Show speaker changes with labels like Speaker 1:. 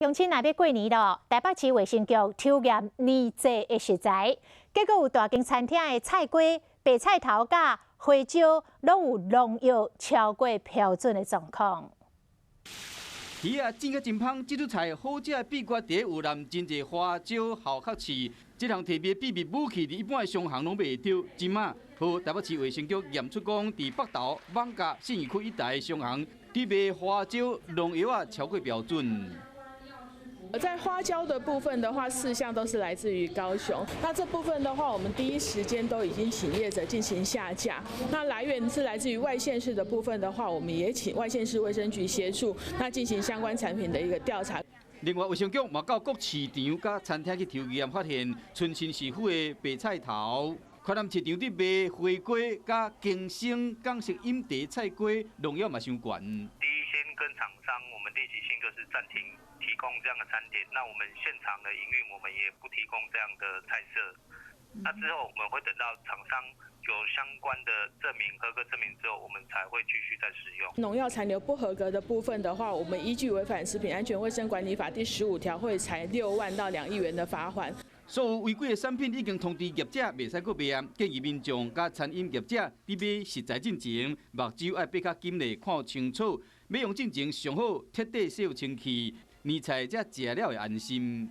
Speaker 1: 乡亲若要过年咯，台北市卫生局抽验年节的食材，结果有大间餐厅的菜龟、白菜头甲、花椒，拢有农药超过标准的状况。
Speaker 2: 鱼啊，煎甲真香，这道菜好食的秘诀在有淋真侪花椒、后壳豉，这项特别秘密武器，伫一般的商行拢买得到。今嘛，和台北市卫生局验出讲，伫北投、艋舺、信义区一带的商行，伫卖花椒、农药啊超过标准。
Speaker 3: 在花椒的部分的话，4项都是来自于高雄。那这部分的话，我们第一时间都已经请业者进行下架。那来源是来自于外县市的部分的话，我们也请外县市卫生局协助，那进行相关产品的一个调查。
Speaker 2: 另外，卫生局嘛到各市场、甲餐厅去抽验，发现春新市府的白菜头。 看咱市场伫卖花龟、甲金星、港式饮茶菜龟，农药嘛伤悬。
Speaker 4: 第一，先跟厂商，我们立即性就是暂停提供这样的餐点。那我们现场的营运，我们也不提供这样的菜色。那之后，我们会等到厂商有相关的证明、合格证明之后，我们才会继续再使用。
Speaker 3: 农药残留不合格的部分的话，我们依据违反食品安全卫生管理法第15条，会裁6万到2亿元的罚款。
Speaker 2: 所有违规的产品已经通知业者，袂使搁卖啊！建议民众甲餐饮业者伫买食材进前，目睭爱闭较紧嘞，看清楚。买用进前上好彻底洗清气，年菜才食了会安心。